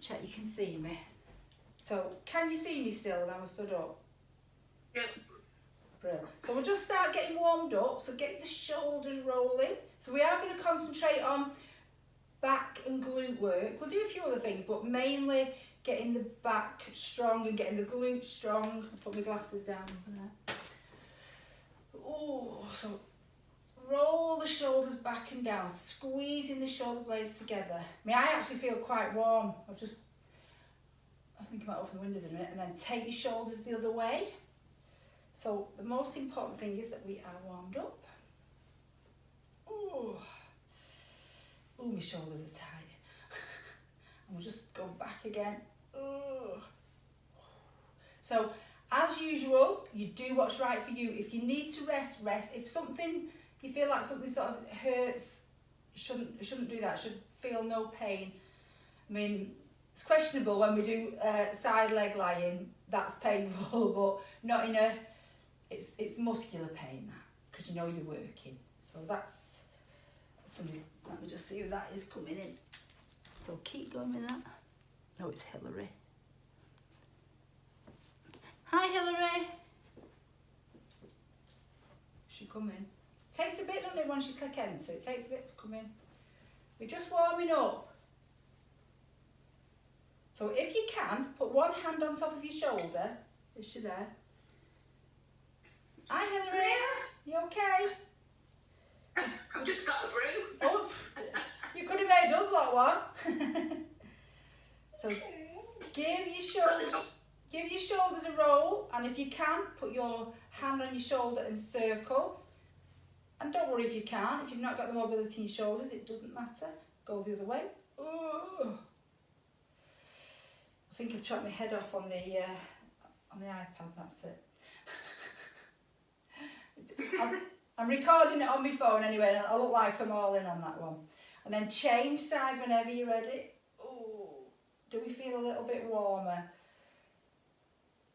check you can see me. So, can you see me still now I stood up? Yeah. Brilliant. So we'll just start getting warmed up. So get the shoulders rolling. So we are going to concentrate on back and glute work. We'll do a few other things, but mainly getting the back strong and getting the glutes strong. I'll put my glasses down over there. Oh, so roll the shoulders back and down, squeezing the shoulder blades together. I actually feel quite warm. I think I might open the windows in a minute, and then take your shoulders the other way. So the most important thing is that we are warmed up. Oh, my shoulders are tight. And we'll just go back again. Ooh. So as usual, you do what's right for you. If you need to rest, rest. If you feel like something sort of hurts, shouldn't do that. Should feel no pain. I mean, it's questionable when we do side leg lying. That's painful, but not in a. It's muscular pain, that, because you know you're working. So that's somebody. Let me just see who that is coming in. So keep going with that. Oh, it's Hillary. Hi, Hillary. She come in. Takes a bit, doesn't it, once you click enter? It takes a bit to come in. We're just warming up. So if you can, put one hand on top of your shoulder. Is she there? Hi, Hillary. You okay? I've just got a brew. Oh, you could have made us lot one. So give your shoulders a roll, and if you can, put your hand on your shoulder and circle. And don't worry if you can't. If you've not got the mobility in your shoulders, it doesn't matter. Go the other way. Ooh. I think I've chopped my head off on the iPad. That's it. I'm recording it on my phone anyway, and I look like I'm all in on that one. And then change sides whenever you're ready. Ooh, do we feel a little bit warmer?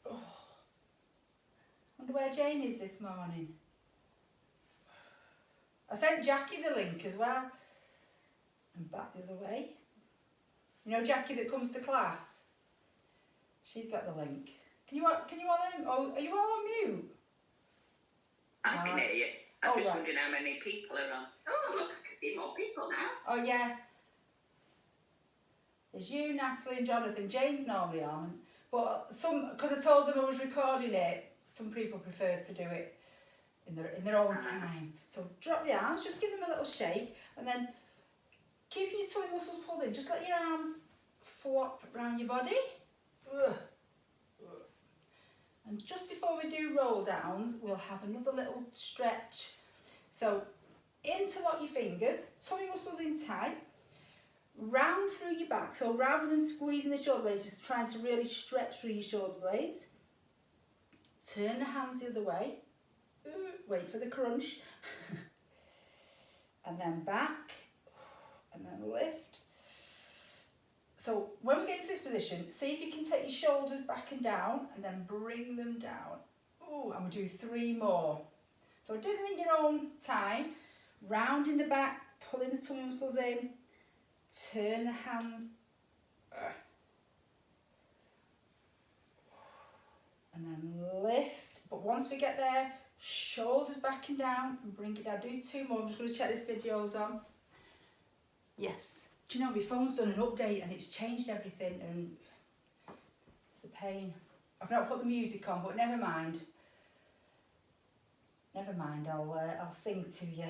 Oh. Wonder where Jane is this morning. I sent Jackie the link as well. And back the other way. You know Jackie that comes to class? She's got the link. Can you all oh, are you all on mute? I can hear you. I'm just wondering how many people are on. Oh, look, I can see more people now. Oh, yeah. There's you, Natalie and Jonathan. Jane's normally on. But because I told them I was recording it, some people prefer to do it in their own time. So drop your arms, just give them a little shake, and then keep your tummy muscles pulled in. Just let your arms flop around your body. And just before we do roll downs, we'll have another little stretch. So interlock your fingers, tummy muscles in tight, round through your back. So rather than squeezing the shoulder blades, just trying to really stretch through your shoulder blades. Turn the hands the other way. Wait for the crunch. And then back, and then lift. So when we get into this position, see if you can take your shoulders back and down, and then bring them down. Ooh, and we'll do 3 more. So do them in your own time. Round in the back, pulling the tummy muscles in. Turn the hands. And then lift. But once we get there, shoulders back and down, and bring it down. Do 2 more. I'm just going to check this video's on. Yes. Do you know, my phone's done an update and it's changed everything, and it's a pain. I've not put the music on, but never mind. Never mind, I'll sing to you.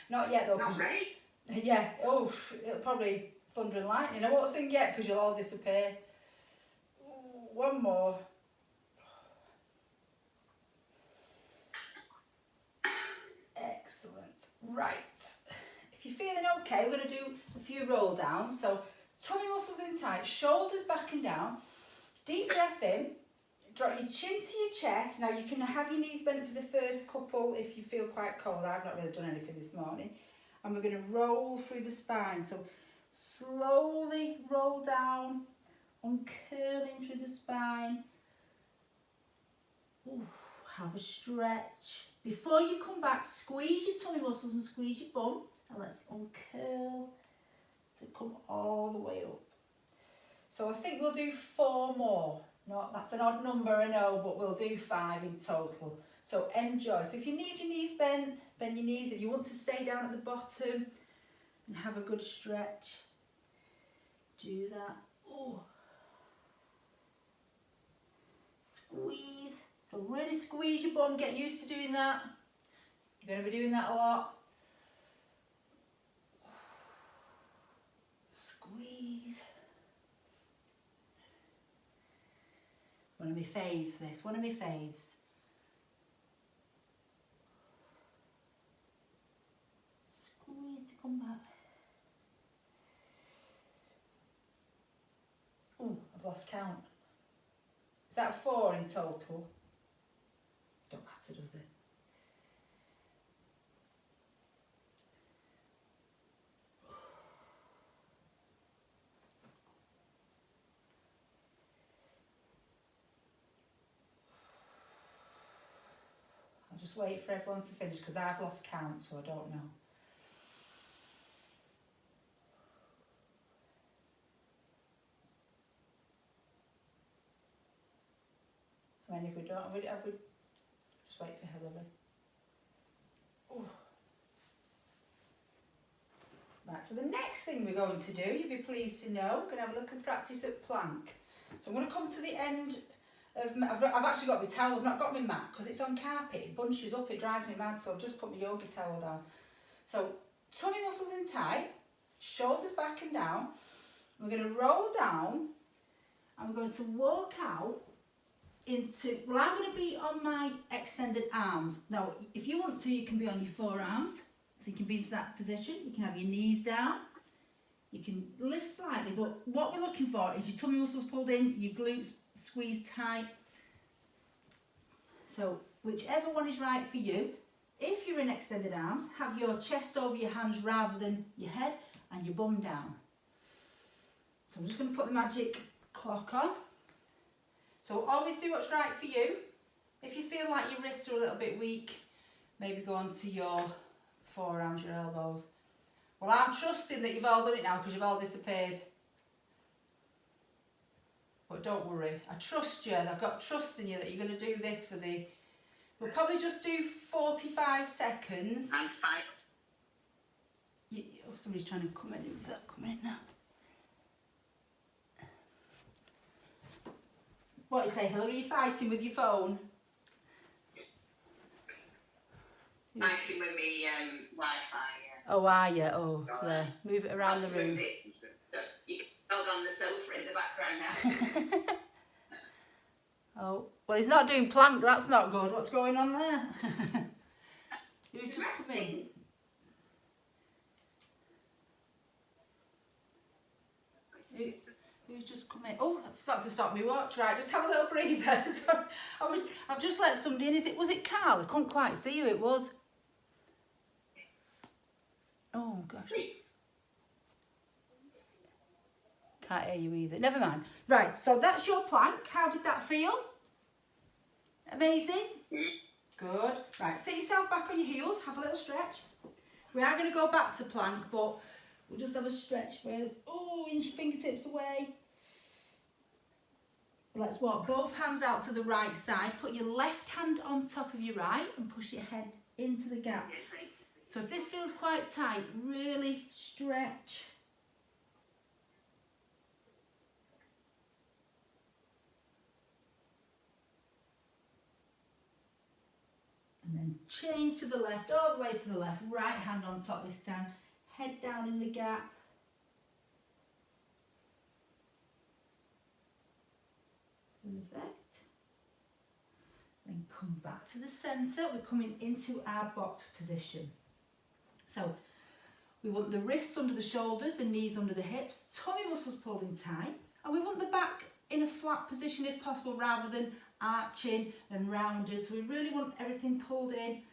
Not yet though. Not right. Yeah, oh, it'll probably thunder and lightning. I won't sing yet because you'll all disappear. Ooh, 1 more. Excellent. Right. If you're feeling okay, we're going to do a few roll downs. So tummy muscles in tight, shoulders back and down. Deep breath in. Drop your chin to your chest. Now you can have your knees bent for the first couple if you feel quite cold. I've not really done anything this morning. And we're going to roll through the spine. So slowly roll down, uncurling through the spine. Ooh, have a stretch. Before you come back, squeeze your tummy muscles and squeeze your bum. And let's uncurl to come all the way up. So I think we'll do 4 more. No, that's an odd number, I know, but we'll do 5 in total. So enjoy. So if you need your knees bent, bend your knees. If you want to stay down at the bottom and have a good stretch, do that. Oh. Squeeze. So really squeeze your bum, get used to doing that. You're going to be doing that a lot. Squeeze. One of my faves, this. One of my faves. Squeeze to come back. Oh, I've lost count. Is that 4 in total? Don't matter, does it? I'll just wait for everyone to finish because I've lost count, so I don't know. And if we don't, have we just wait for Hillary. Ooh. Right, so the next thing we're going to do, you'll be pleased to know, we're going to have a little practice at plank. So I'm going to come to the end of, I've actually got my towel, I've not got my mat because it's on carpet, it bunches up, it drives me mad, so I've just put my yoga towel down. So tummy muscles in tight, shoulders back and down. We're going to roll down and we're going to walk out into, well, I'm going to be on my extended arms. Now, if you want to, you can be on your forearms. So you can be into that position. You can have your knees down. You can lift slightly, but what we're looking for is your tummy muscles pulled in, your glutes squeezed tight. So whichever one is right for you. If you're in extended arms, have your chest over your hands rather than your head and your bum down. So I'm just going to put the magic clock on. So always do what's right for you. If you feel like your wrists are a little bit weak, maybe go on to your forearms, your elbows. Well, I'm trusting that you've all done it now because you've all disappeared. But don't worry, I trust you. I've got trust in you that you're going to do this for the... We'll probably just do 45 seconds. And 5. Oh, somebody's trying to come in. Is that coming in now? What do you say, Hillary? Are you fighting with your phone? Fighting with me Wi-Fi, yeah. Oh, are you? Oh, yeah. Move it around the room. You can dog on the sofa in the background now. Oh, well, he's not doing plank. That's not good. What's going on there? Who's just come in? Who's just come in? Oh, I forgot to stop me watch. Right, just have a little breather. Sorry, I've just let somebody in. Was it Carl? I couldn't quite see who it was. Oh gosh. Can't hear you either. Never mind. Right, so that's your plank. How did that feel? Amazing? Good. Right, sit yourself back on your heels. Have a little stretch. We are going to go back to plank, but we'll just have a stretch first. Oh, inch your fingertips away. Let's walk both hands out to the right side. Put your left hand on top of your right and push your head into the gap. So if this feels quite tight, really stretch. And then change to the left, all the way to the left. Right hand on top this time. Head down in the gap. Perfect. Then come back to the centre. We're coming into our box position. So we want the wrists under the shoulders, the knees under the hips, tummy muscles pulled in tight, and we want the back in a flat position if possible rather than arching and rounded. So we really want everything pulled in.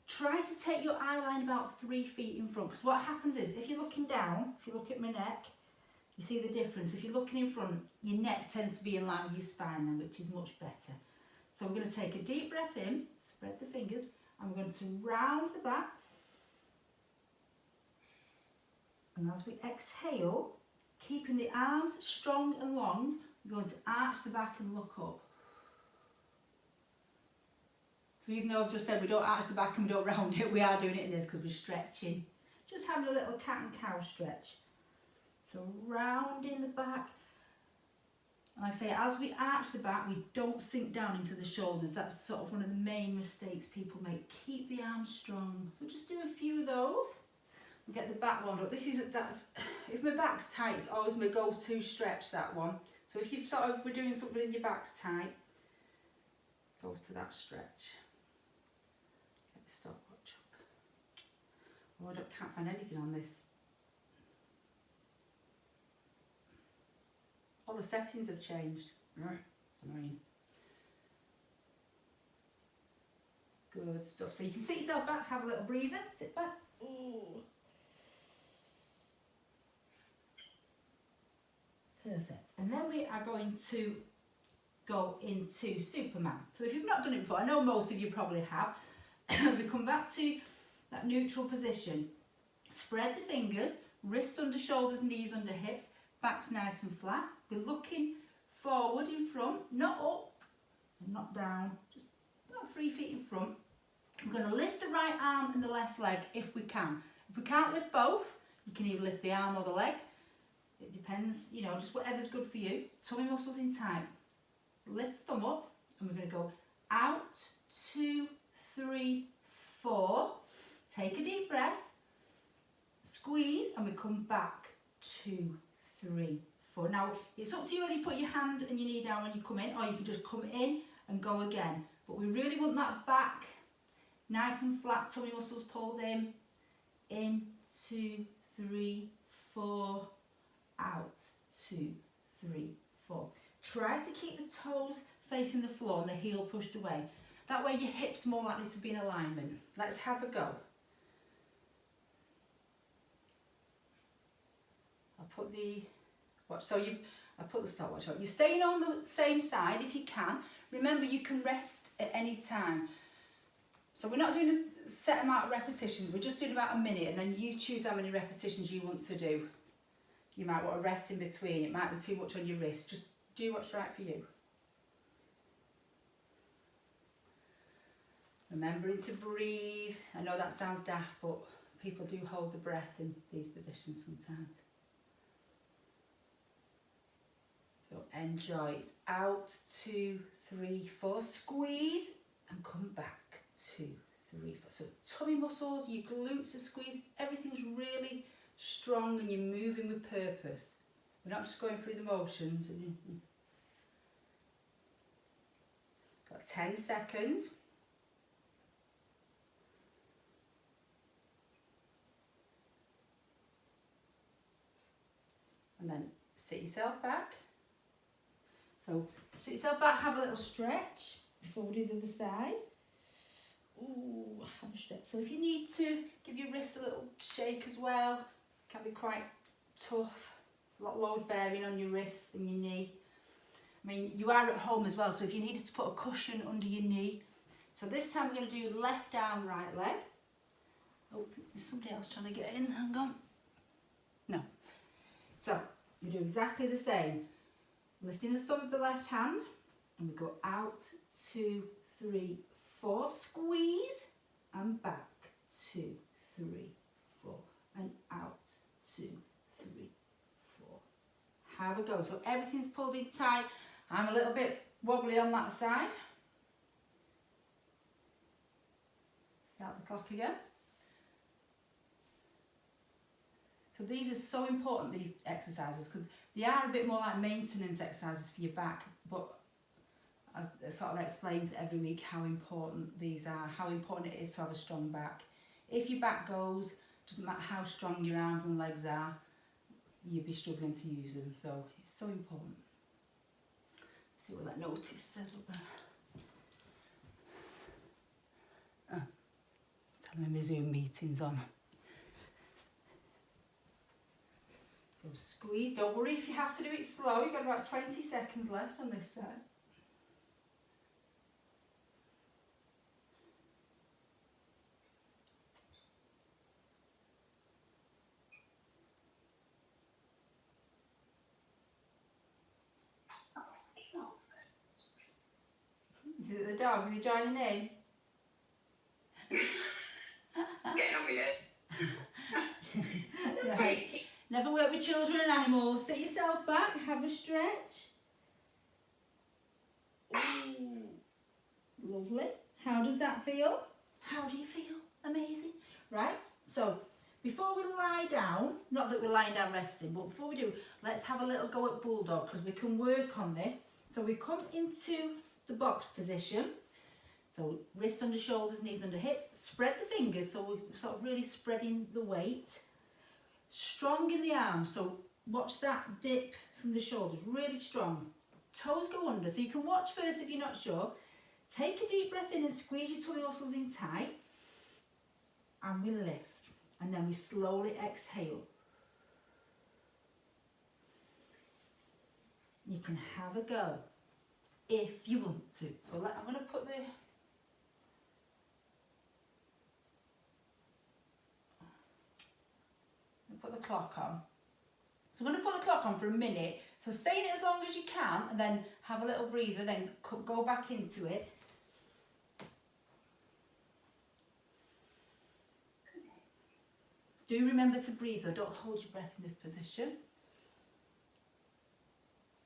Try to take your eye line about 3 feet in front, because what happens is if you're looking down, if you look at my neck, you see the difference. If you're looking in front, your neck tends to be in line with your spine then, which is much better. So we're going to take a deep breath in, spread the fingers, and we're going to round the back. And as we exhale, keeping the arms strong and long. We're going to arch the back and look up. So even though I've just said we don't arch the back and we don't round it, we are doing it in this because we're stretching. Just having a little cat and cow stretch. So rounding the back. And like I say, as we arch the back, we don't sink down into the shoulders. That's sort of one of the main mistakes people make. Keep the arms strong. So just do a few of those. We'll get the back warmed up. If my back's tight, it's always my go-to stretch, that one. So if you've we're doing something and your back's tight, go to that stretch. Get the stopwatch up. Oh, I can't find anything on this. All the settings have changed. Annoying. Good stuff. So you can sit yourself back, have a little breather, sit back. Ooh. Perfect. And then we are going to go into Superman. So if you've not done it before, I know most of you probably have, we come back to that neutral position. Spread the fingers, wrists under shoulders, knees under hips, back's nice and flat. We're looking forward in front, not up and not down, just about 3 feet in front. We're going to lift the right arm and the left leg if we can. If we can't lift both, you can either lift the arm or the leg. It depends, you know, just whatever's good for you. Tummy muscles in tight. Lift the thumb up and we're going to go out, 2, 3, 4. Take a deep breath. Squeeze and we come back, 2, 3, 4. Now, it's up to you whether you put your hand and your knee down when you come in, or you can just come in and go again. But we really want that back nice and flat, tummy muscles pulled in, 2, 3, 4, out, 2, 3, 4. Try to keep the toes facing the floor and the heel pushed away. That way your hips are more likely to be in alignment. Let's have a go. I'll put the watch. I put the stopwatch on. You're staying on the same side if you can. Remember, you can rest at any time. So we're not doing a set amount of repetitions. We're just doing about a minute, and then you choose how many repetitions you want to do. You might want to rest in between. It might be too much on your wrist. Just do what's right for you. Remembering to breathe. I know that sounds daft, but people do hold the breath in these positions sometimes. So enjoy. It's out, 2, 3, 4. Squeeze and come back. 2, 3, 4. So tummy muscles, your glutes are squeezed. Everything's really strong and you're moving with purpose. We're not just going through the motions. Got 10 seconds. And then sit yourself back. So sit yourself back, have a little stretch before we do the other side. Ooh, have a stretch. So if you need to give your wrists a little shake as well, it can be quite tough. It's a lot of load bearing on your wrists and your knee. I mean, you are at home as well, so if you needed to put a cushion under your knee. So this time we're going to do left arm, right leg. Oh, there's somebody else trying to get in. Hang on. No. So we do exactly the same. Lifting the thumb of the left hand, and we go out, 2, 3, 4. Squeeze and back, 2, 3, 4, and out, 2, 3, 4. Have a go. So everything's pulled in tight. I'm a little bit wobbly on that side. Start the clock again. So these are so important, these exercises, because they are a bit more like maintenance exercises for your back, but I sort of explains every week how important these are, how important it is to have a strong back. If your back goes, doesn't matter how strong your arms and legs are, you'll be struggling to use them, so it's so important. Let's see what that notice says up there. Oh, it's telling me my Zoom meeting's on. So squeeze, don't worry if you have to do it slow, you've got about 20 seconds left on this side. Is it the dog? Is he joining in? It's getting on with it. Right. Never work with children and animals. Sit yourself back, have a stretch. Ooh, lovely. How does that feel? How do you feel? Amazing. Right, so before we lie down, not that we're lying down resting, but before we do, let's have a little go at bulldog because we can work on this. So we come into the box position. So wrists under shoulders, knees under hips. Spread the fingers, so we're sort of really spreading the weight. Strong in the arms, so watch that dip from the shoulders, really strong. Toes go under, so you can watch first if you're not sure. Take a deep breath in and squeeze your tummy muscles in tight. And we lift. And then we slowly exhale. You can have a go if you want to. So I'm going to put the clock on. So I'm going to put the clock on for a minute. So stay in it as long as you can and then have a little breather, then go back into it. Do remember to breathe though, don't hold your breath in this position.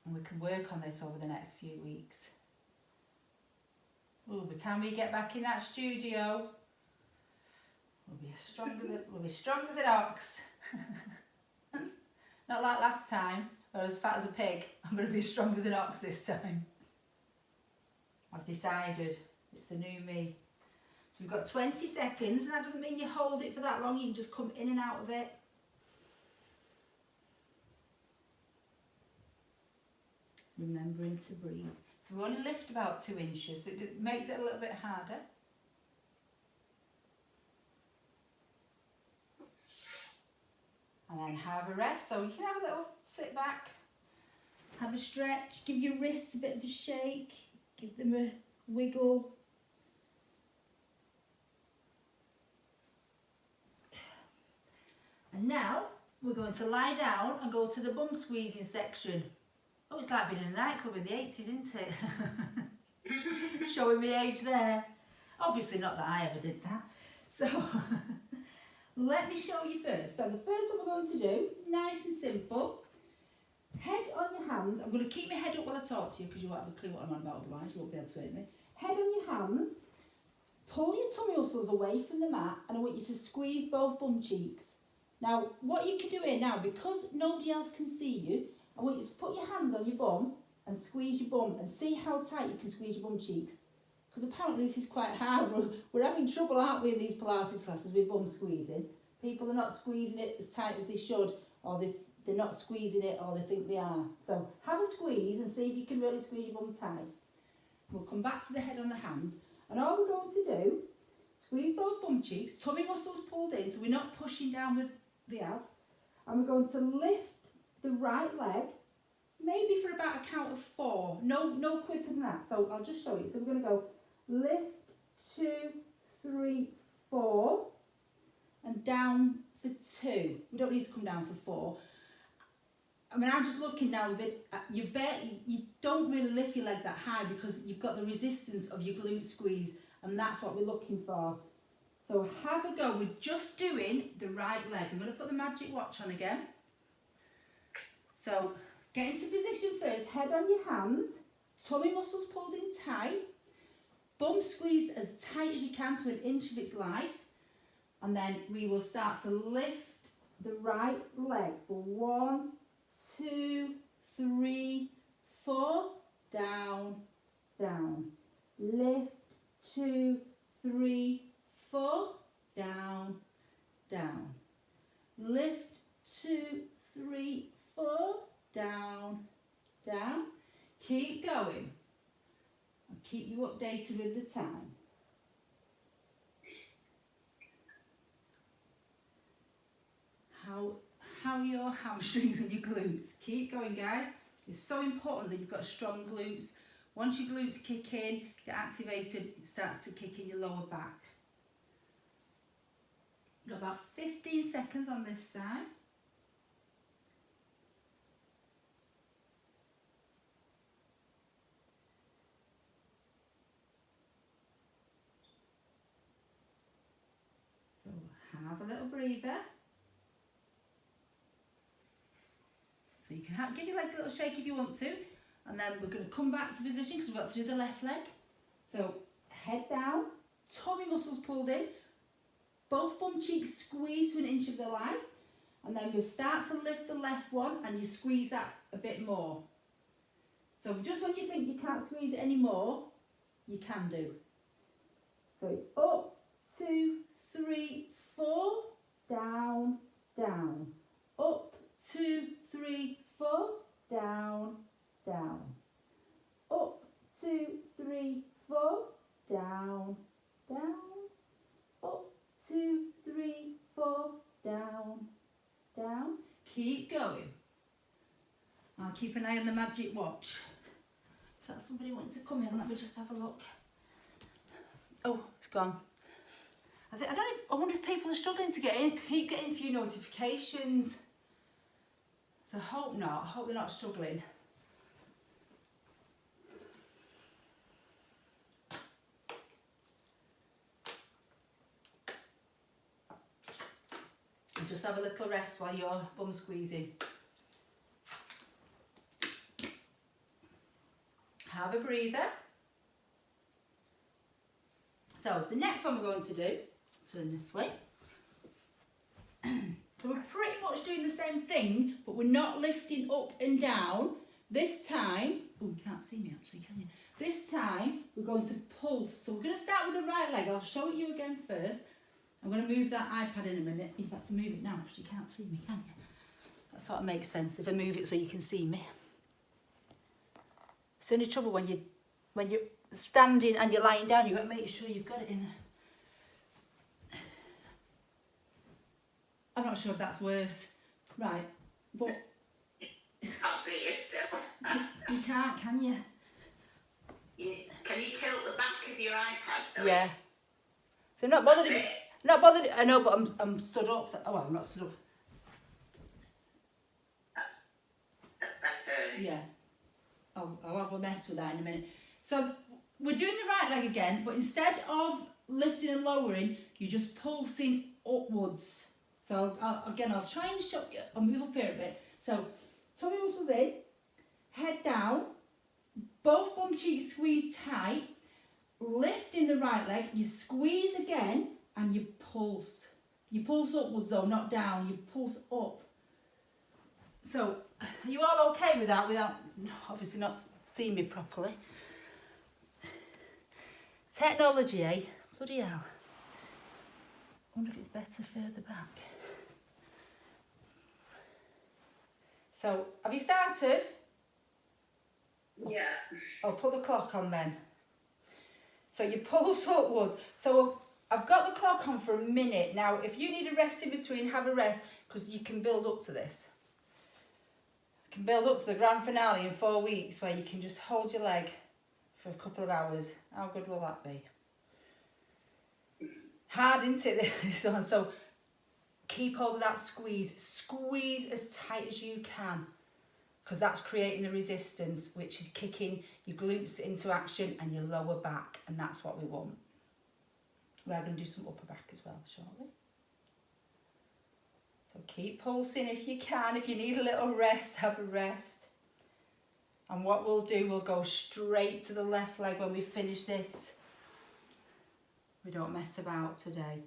And we can work on this over the next few weeks. Ooh, by the time we get back in that studio, we'll be strong as an ox. Not like last time, or as fat as a pig. I'm going to be as strong as an ox this time. I've decided, it's the new me. So we've got 20 seconds, and that doesn't mean you hold it for that long, you can just come in and out of it. Remembering to breathe. So we only lift about 2 inches, so it makes it a little bit harder. And then have a rest, so you can have a little sit back, have a stretch, give your wrists a bit of a shake, give them a wiggle. And now we're going to lie down and go to the bum squeezing section. Oh, it's like being in a nightclub in the 80s, isn't it? Showing me age there. Obviously not that I ever did that. So let me show you first. So the first one we're going to do, nice and simple. Head on your hands. I'm going to keep my head up while I talk to you because you won't have a clue what I'm on about otherwise. You won't be able to hear me. Head on your hands. Pull your tummy muscles away from the mat and I want you to squeeze both bum cheeks. Now, what you can do here now, because nobody else can see you, I want you to put your hands on your bum and squeeze your bum and see how tight you can squeeze your bum cheeks. Because apparently this is quite hard. We're having trouble, aren't we, in these Pilates classes with bum squeezing. People are not squeezing it as tight as they should, or they're not squeezing it, or they think they are. So have a squeeze and see if you can really squeeze your bum tight. We'll come back to the head on the hands. And all we're going to do, squeeze both bum cheeks, tummy muscles pulled in, so we're not pushing down with the abs. And we're going to lift the right leg, maybe for about a count of 4. No quicker than that. So I'll just show you. So we're going to go lift, 2, 3, 4, and down for 2. We don't need to come down for 4. I mean, I'm just looking now with it. You don't really lift your leg that high because you've got the resistance of your glute squeeze, and that's what we're looking for. So have a go. We're just doing the right leg. I'm going to put the magic watch on again. So get into position first. Head on your hands. Tummy muscles pulled in tight. Bum squeezed as tight as you can to an inch of its life. And then we will start to lift the right leg for 1, 2, 3, 4. Down, down. Lift, 2, 3, 4, down, down. Lift, 2, 3, 4, down, down. Keep going. I'll keep you updated with the time. How are your hamstrings and your glutes? Keep going, guys. It's so important that you've got strong glutes. Once your glutes kick in, get activated, it starts to kick in your lower back. Got about 15 seconds on this side. breather. So you can give your legs a little shake if you want to, and then we're going to come back to position because we've got to do the left leg. So head down, tummy muscles pulled in, both bum cheeks squeeze to 1 inch of the line, and then we'll start to lift the left one and you squeeze that a bit more. So just when you think you can't squeeze it anymore, you can do. So it's up, 2, 3, 4, down, down, up, 2, 3, 4, down, down, up, 2, 3, 4, down, down, up, 2, 3, 4, down, down. Keep going. I'll keep an eye on the magic watch. Is that somebody wanting to come in? Let me just have a look. Oh, it's gone. I wonder if people are struggling to get in, keep getting a few notifications. So I hope not. I hope they're not struggling. And just have a little rest while you're bum squeezing. Have a breather. So the next one we're going to do, turn this way. So we're pretty much doing the same thing, but we're not lifting up and down. This time, oh, you can't see me actually, can you? This time, we're going to pulse. So we're going to start with the right leg. I'll show it you again first. I'm going to move that iPad in a minute. In fact, to move it now, because you can't see me, can you? That sort of makes sense if I move it so you can see me. It's the only trouble when you're standing and you're lying down, you've got to make sure you've got it in there. I'm not sure if that's worse. Right. But I'll see you still. you can't, can you? Can you tilt the back of your iPad? So yeah. So I'm not bothered. Not bothered. I know, but I'm stood up. Oh, well, I'm not stood up. That's better. Yeah. I'll have a mess with that in a minute. So we're doing the right leg again, but instead of lifting and lowering, you're just pulsing upwards. So I'll try and show you. I'll move up here a bit. So tummy muscles in, head down, both bum cheeks squeeze tight, lift in the right leg, you squeeze again and you pulse. You pulse upwards though, not down, you pulse up. So are you all okay with that without obviously not seeing me properly? Technology, eh? Bloody hell. I wonder if it's better further back. So, have you started? Yeah. I'll put the clock on then. So you pulse upwards. So I've got the clock on for a minute. Now, if you need a rest in between, have a rest, because you can build up to this. You can build up to the grand finale in 4 weeks where you can just hold your leg for a couple of hours. How good will that be? Hard, isn't it, this one? So keep hold of that squeeze. Squeeze as tight as you can, because that's creating the resistance, which is kicking your glutes into action and your lower back, and that's what we want. We're going to do some upper back as well shortly. So keep pulsing if you can. If you need a little rest, have a rest. And what we'll do, we'll go straight to the left leg when we finish this. We don't mess about today.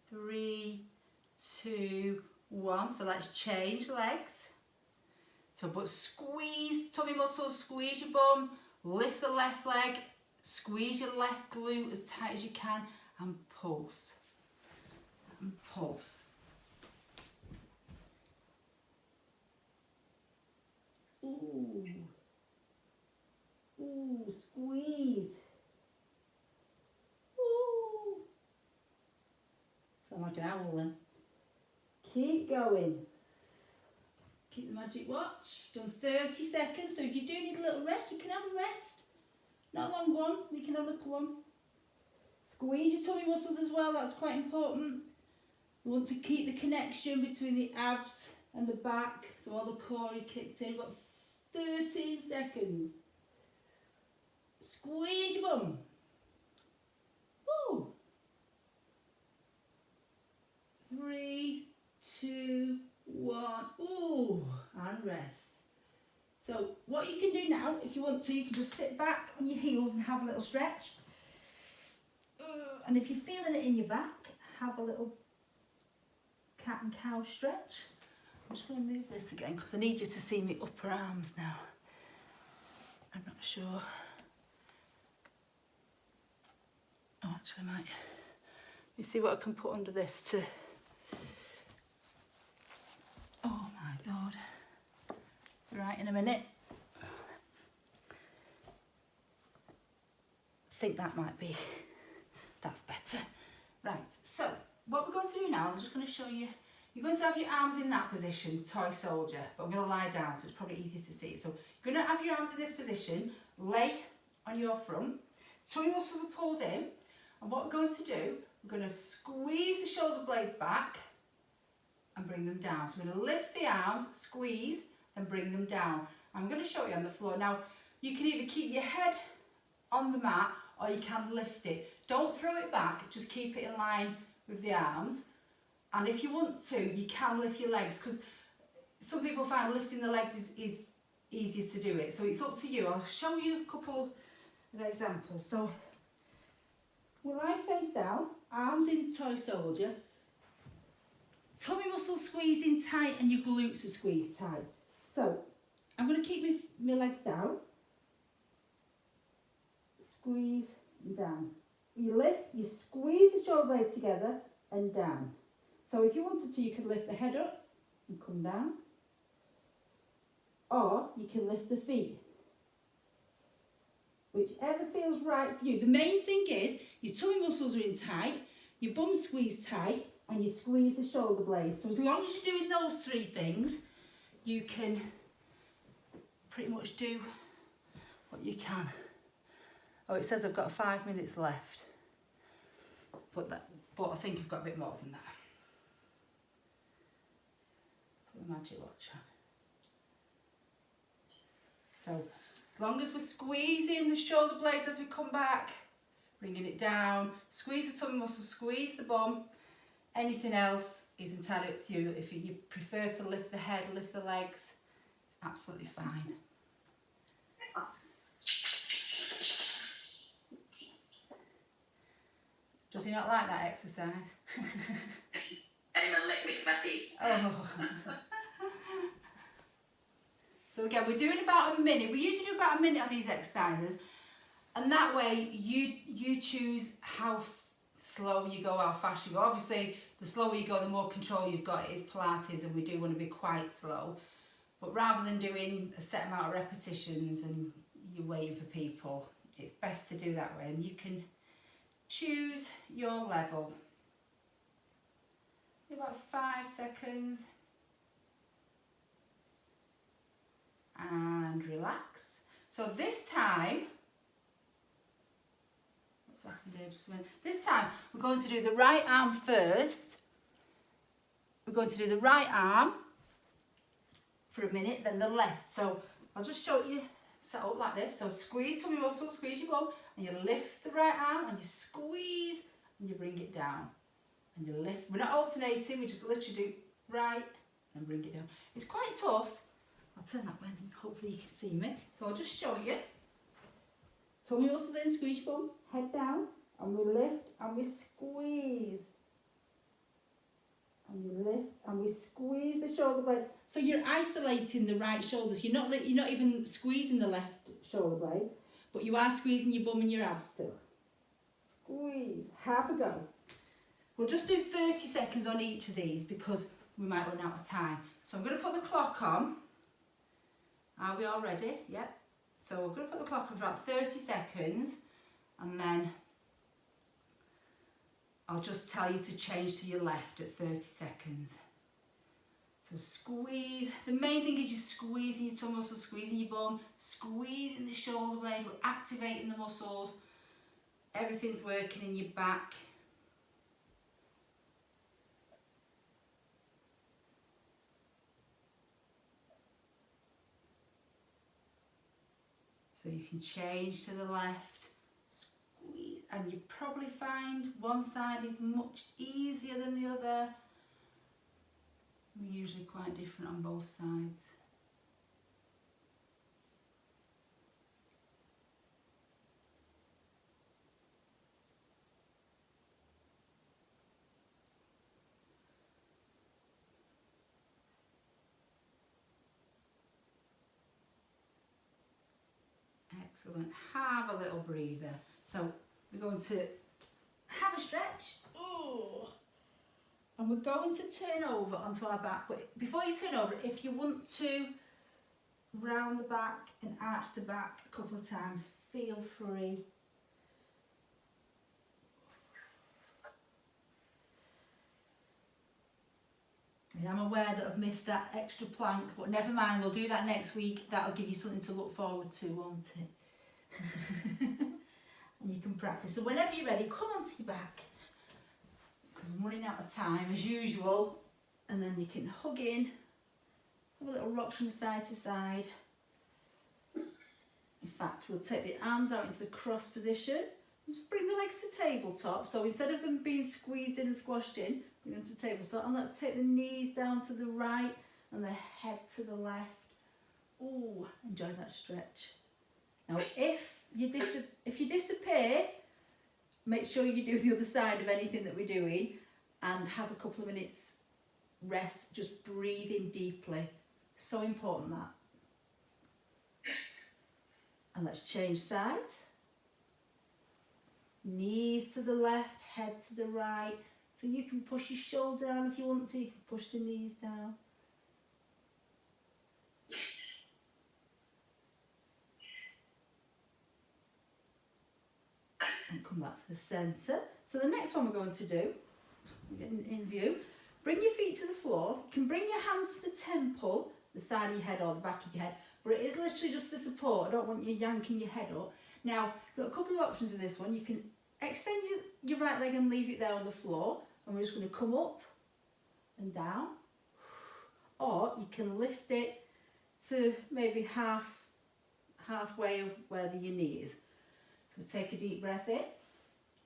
Three, 2, 1. So let's change legs. So but squeeze tummy muscles, squeeze your bum, lift the left leg, squeeze your left glute as tight as you can, and pulse. And pulse. Ooh. Ooh, squeeze. Ooh. Sound like an owl then. Keep going. Keep the magic watch. Done 30 seconds, so if you do need a little rest, you can have a rest. Not a long one, we can have a little one. Squeeze your tummy muscles as well, that's quite important. We want to keep the connection between the abs and the back, so all the core is kicked in. We've got 13 seconds. Squeeze your bum. Woo. 3, 2, 1. Ooh, and rest. So what you can do now, if you want to, you can just sit back on your heels and have a little stretch. And if you're feeling it in your back, have a little cat and cow stretch. I'm just going to move this again because I need you to see my upper arms now. I'm not sure. Oh, actually I might. Let me see what I can put under this to... Oh my God. Right, in a minute. I think that might be... That's better. Right, so what we're going to do now, I'm just going to show you. You're going to have your arms in that position, toy soldier, but I'm going to lie down so it's probably easier to see. So you're going to have your arms in this position, lay on your front, tummy muscles are pulled in, and what we're going to do, we're going to squeeze the shoulder blades back and bring them down. So we're going to lift the arms, squeeze, and bring them down. I'm going to show you on the floor. Now, you can either keep your head on the mat or you can lift it. Don't throw it back, just keep it in line with the arms. And if you want to, you can lift your legs, because some people find lifting the legs is easier to do it. So it's up to you. I'll show you a couple of examples. So we'll lie face down, arms in toy soldier, tummy muscles squeezed in tight and your glutes are squeezed tight. So I'm going to keep my legs down, squeeze and down. You lift, you squeeze the shoulder blades together and down. So if you wanted to, you could lift the head up and come down, or you can lift the feet, whichever feels right for you. The main thing is your tummy muscles are in tight, your bum squeezed tight, and you squeeze the shoulder blades. So as long as you're doing those three things, you can pretty much do what you can. Oh, it says I've got 5 minutes left, but I think I've got a bit more than that. Put the magic watch on. So as long as we're squeezing the shoulder blades as we come back, bringing it down, squeeze the tummy muscles, squeeze the bum. Anything else is entirely up to you. If you prefer to lift the head, lift the legs, absolutely fine. Does he not like that exercise? I'm a lick my face. Oh. So again, we're doing about a minute. We usually do about a minute on these exercises, and that way you choose how slow you go, how fast you go. Obviously, the slower you go, the more control you've got. It is Pilates, and we do want to be quite slow. But rather than doing a set amount of repetitions and you're waiting for people, it's best to do that way, and you can choose your level. About 5 seconds. And relax. So this time, what's happened here? Just a minute. This time we're going to do the right arm first. We're going to do the right arm for a minute, then the left. So I'll just show you set up like this. So squeeze tummy muscle, squeeze your bum, and you lift the right arm and you squeeze and you bring it down. And you lift. We're not alternating, we just literally do right and bring it down. It's quite tough. I'll turn that way and hopefully you can see me. So I'll just show you. Tummy muscles in, squeeze your bum, head down, and we lift and we squeeze. And we lift and we squeeze the shoulder blade. So you're isolating the right shoulders. You're not even squeezing the left shoulder blade, but you are squeezing your bum and your abs still. Squeeze. Have a go. We'll just do 30 seconds on each of these because we might run out of time. So I'm going to put the clock on. Are we all ready? Yep. So we're going to put the clock on for about 30 seconds and then I'll just tell you to change to your left at 30 seconds. So squeeze. The main thing is you're squeezing your tummy muscles, squeezing your bum, squeezing the shoulder blade. We're activating the muscles. Everything's working in your back. So you can change to the left, squeeze, and you probably find one side is much easier than the other. We're usually quite different on both sides. Excellent. Have a little breather. So we're going to have a stretch. Ooh. And we're going to turn over onto our back. But before you turn over, if you want to round the back and arch the back a couple of times, feel free. And I'm aware that I've missed that extra plank, but never mind, we'll do that next week. That'll give you something to look forward to, won't it? And you can practice. So whenever you're ready, come onto your back. Because I'm running out of time as usual. And then you can hug in, have a little rock from side to side. In fact, we'll take the arms out into the cross position. Just bring the legs to tabletop. So instead of them being squeezed in and squashed in, bring them to the tabletop. And let's take the knees down to the right and the head to the left. Ooh, enjoy that stretch. Now, if you disappear, make sure you do the other side of anything that we're doing and have a couple of minutes rest, just breathing deeply. So important, that. And let's change sides. Knees to the left, head to the right. So you can push your shoulder down if you want to, you can push the knees down. And come back to the centre. So the next one we're going to do, getting in view, bring your feet to the floor. You can bring your hands to the temple, the side of your head or the back of your head, but it is literally just for support. I don't want you yanking your head up. Now, you've got a couple of options with this one. You can extend your right leg and leave it there on the floor, and we're just going to come up and down, or you can lift it to maybe halfway of where your knee is. So take a deep breath in,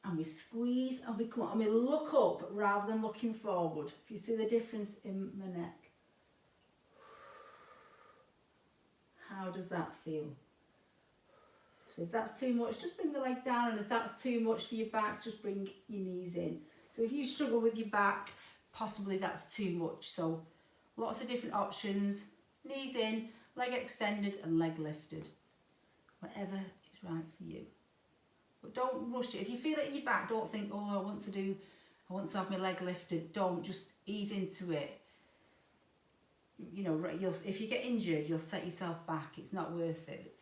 and we squeeze and we come up, and we look up rather than looking forward. If you see the difference in my neck, how does that feel? So if that's too much, just bring the leg down, and if that's too much for your back, just bring your knees in. So if you struggle with your back, possibly that's too much. So lots of different options. Knees in, leg extended and leg lifted. Whatever is right for you. But don't rush it. If you feel it in your back, don't think, oh, I want to have my leg lifted. Don't, just ease into it. You know, if you get injured, you'll set yourself back. It's not worth it.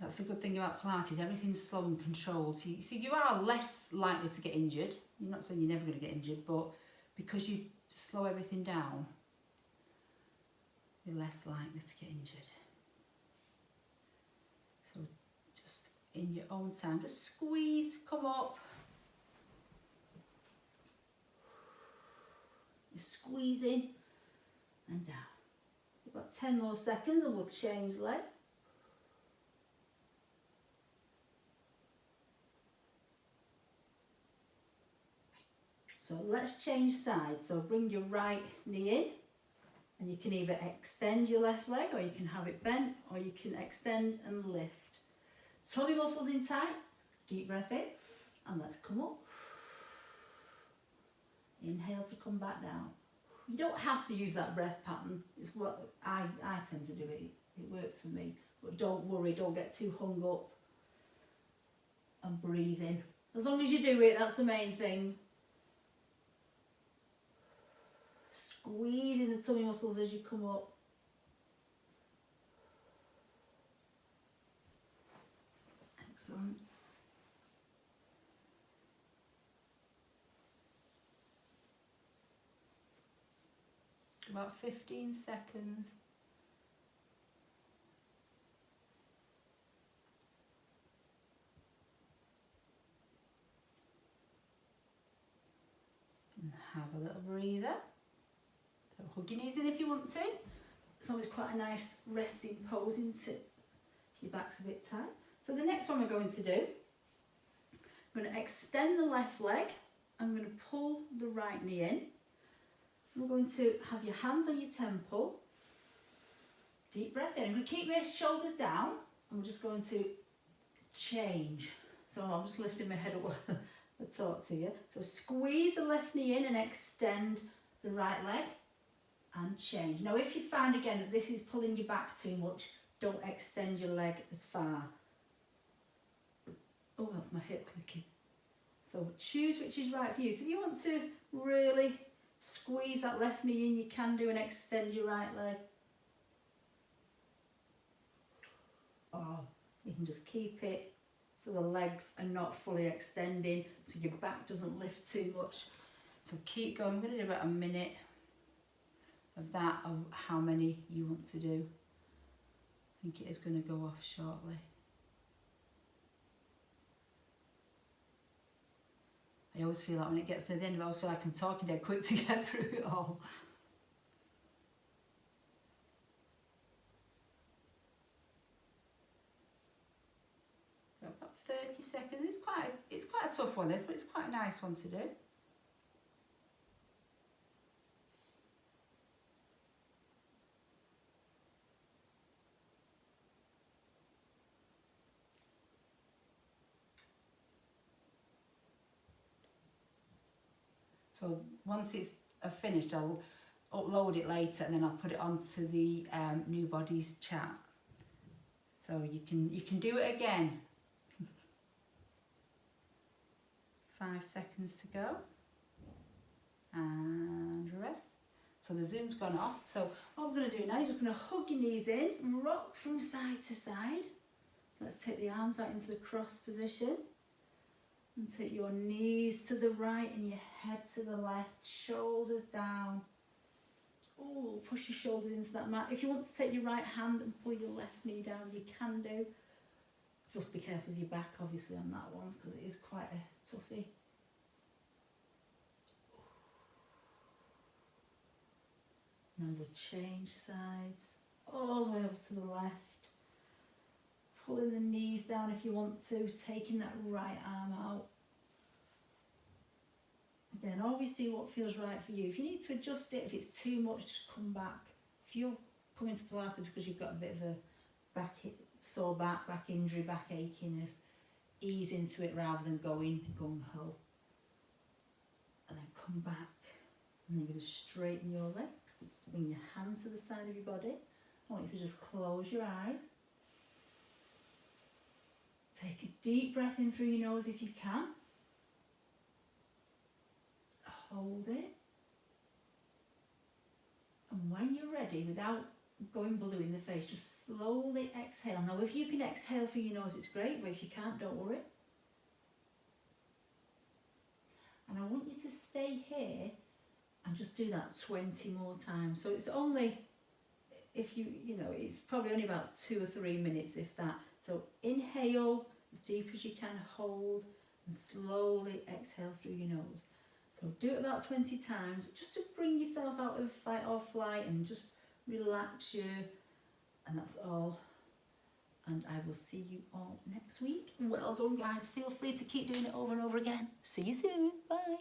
That's the good thing about Pilates. Everything's slow and controlled. So you are less likely to get injured. I'm not saying you're never going to get injured, but because you slow everything down, you're less likely to get injured. So just in your own time, just squeeze, come up. You're squeezing and down. About 10 more seconds and we'll change leg. So let's change sides. So bring your right knee in, and you can either extend your left leg, or you can have it bent, or you can extend and lift. Tummy muscles in tight, deep breath in, and let's come up. Inhale to come back down. You don't have to use that breath pattern. It's what I tend to do. It works for me. But don't worry, don't get too hung up and breathe in. As long as you do it, that's the main thing. Squeezing the tummy muscles as you come up. Excellent. About 15 seconds. And have a little breather. So hug your knees in if you want to. It's always quite a nice resting pose, isn't it? Your back's a bit tight. So the next one we're going to do, I'm going to extend the left leg. I'm going to pull the right knee in. We're going to have your hands on your temple. Deep breath in. I'm going to keep my shoulders down and we're just going to change. So I'm just lifting my head up to talk to you. So squeeze the left knee in and extend the right leg and change. Now if you find again that this is pulling you back too much, don't extend your leg as far. Oh, that's my hip clicking. So choose which is right for you. So if you want to really squeeze that left knee in, you can do, and extend your right leg. Or you can just keep it so the legs are not fully extending, so your back doesn't lift too much. So keep going. I'm going to do about a minute of that, of how many you want to do. I think it is going to go off shortly. I always feel like when it gets to the end, I always feel like I'm talking dead quick to get through it all. So about 30 seconds. It's quite a tough one, this, but it's quite a nice one to do. So once it's finished, I'll upload it later and then I'll put it onto the New Bodies chat. So you can do it again. 5 seconds to go. And rest. So the Zoom's gone off. So what I'm going to do now is I'm going to hug your knees in, rock from side to side. Let's take the arms out into the cross position. And take your knees to the right and your head to the left, shoulders down. Oh, push your shoulders into that mat. If you want to take your right hand and pull your left knee down, you can do. Just be careful of your back, obviously, on that one, because it is quite a toughie. Now we'll change sides, all the way over to the left. Pulling the knees down if you want to, taking that right arm out. Again, always do what feels right for you. If you need to adjust it, if it's too much, just come back. If you're coming to Pilates because you've got a bit of a sore back injury, back achiness, ease into it rather than going gung-ho. And then come back. And then you're going to straighten your legs. Bring your hands to the side of your body. I want you to just close your eyes. Take a deep breath in through your nose if you can. Hold it. And when you're ready, without going blue in the face, just slowly exhale. Now if you can exhale through your nose, it's great, but if you can't, don't worry. And I want you to stay here and just do that 20 more times. So it's only, if you know, it's probably only about 2 or 3 minutes, if that. So inhale as deep as you can, hold, and slowly exhale through your nose. So do it about 20 times, just to bring yourself out of fight or flight and just relax you. And that's all. And I will see you all next week. Well done, guys. Feel free to keep doing it over and over again. See you soon. Bye.